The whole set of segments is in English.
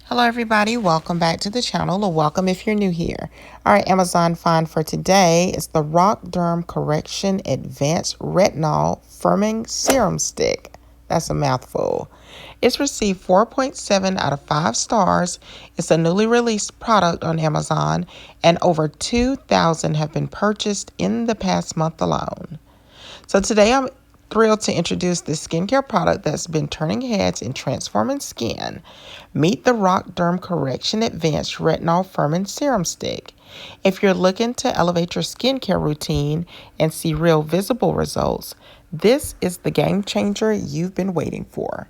Hello everybody, welcome back to the channel, or welcome if you're new here. Our Amazon find for today is the Roc Derm Correxion Advanced Retinol Firming Serum Stick. That's a mouthful. It's received 4.7 out of 5 stars. It's a newly released product on Amazon, and over 2,000 have been purchased in the past month alone. So today I'm thrilled to introduce this skincare product that's been turning heads and transforming skin. Meet the Roc Derm Correxion Advanced Retinol Firming Serum Stick. If you're looking to elevate your skincare routine and see real visible results, this is the game changer you've been waiting for.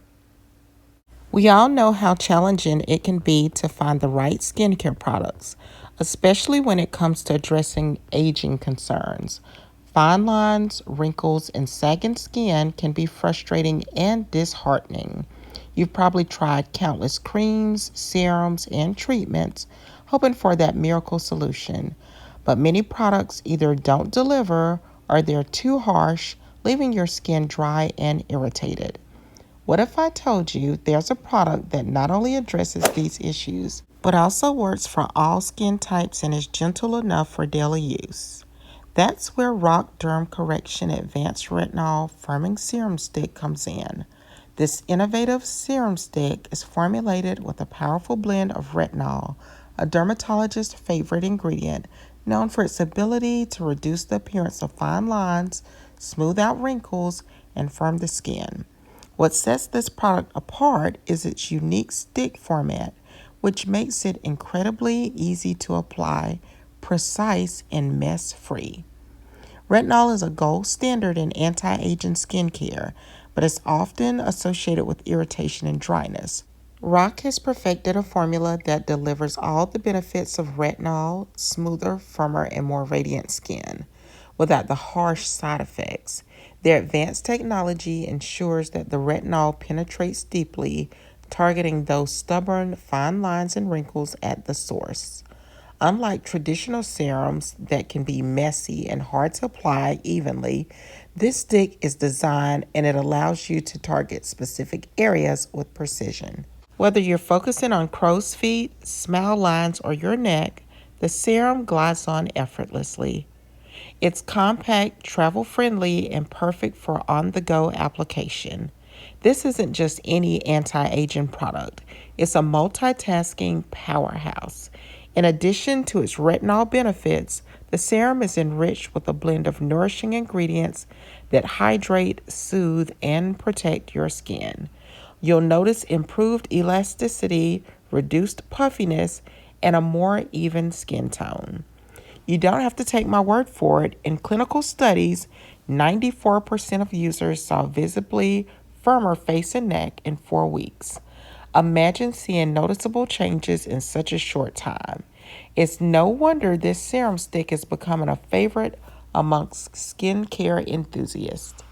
We all know how challenging it can be to find the right skincare products, especially when it comes to addressing aging concerns. Fine lines, wrinkles, and sagging skin can be frustrating and disheartening. You've probably tried countless creams, serums, and treatments, hoping for that miracle solution. But many products either don't deliver or they're too harsh, leaving your skin dry and irritated. What if I told you there's a product that not only addresses these issues, but also works for all skin types and is gentle enough for daily use? That's where Roc Derm Correxion Advanced Retinol Firming Serum Stick comes in. This innovative serum stick is formulated with a powerful blend of retinol, a dermatologist-favorite ingredient known for its ability to reduce the appearance of fine lines, smooth out wrinkles, and firm the skin. What sets this product apart is its unique stick format, which makes it incredibly easy to apply, precise, and mess-free. Retinol is a gold standard in anti-aging skincare, but it's often associated with irritation and dryness. Roc has perfected a formula that delivers all the benefits of retinol, smoother, firmer, and more radiant skin, without the harsh side effects. Their advanced technology ensures that the retinol penetrates deeply, targeting those stubborn, fine lines and wrinkles at the source. Unlike traditional serums that can be messy and hard to apply evenly, this stick is designed and it allows you to target specific areas with precision. Whether you're focusing on crow's feet, smile lines, or your neck, the serum glides on effortlessly. It's compact, travel-friendly, and perfect for on-the-go application. This isn't just any anti-aging product. It's a multitasking powerhouse. In addition to its retinol benefits, the serum is enriched with a blend of nourishing ingredients that hydrate, soothe, and protect your skin. You'll notice improved elasticity, reduced puffiness, and a more even skin tone. You don't have to take my word for it. In clinical studies, 94% of users saw visibly firmer face and neck in 4 weeks. Imagine seeing noticeable changes in such a short time. It's no wonder this serum stick is becoming a favorite amongst skincare enthusiasts.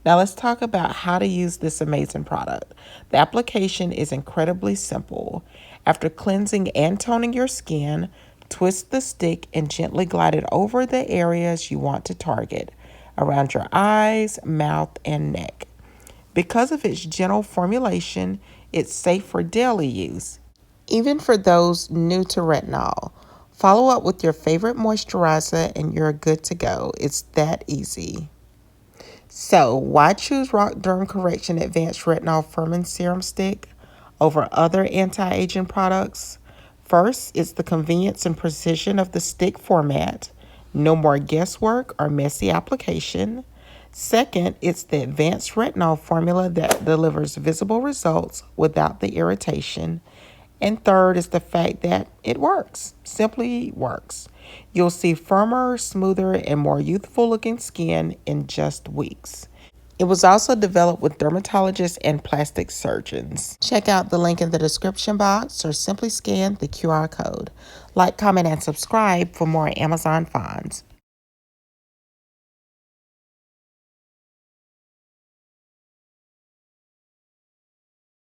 Now let's talk about how to use this amazing product. The application is incredibly simple. After cleansing and toning your skin, twist the stick and gently glide it over the areas you want to target, around your eyes, mouth, and neck. Because of its gentle formulation, it's safe for daily use, even for those new to retinol. Follow up with your favorite moisturizer and you're good to go. It's that easy. So, why choose Roc Derm Correxion Advanced Retinol Firming Serum Stick over other anti-aging products? First, it's the convenience and precision of the stick format. No more guesswork or messy application. Second, it's the advanced retinol formula that delivers visible results without the irritation. And third is the fact that it works, simply works. You'll see firmer, smoother, and more youthful looking skin in just weeks. It was also developed with dermatologists and plastic surgeons. Check out the link in the description box or simply scan the QR code. Like, comment, and subscribe for more Amazon finds.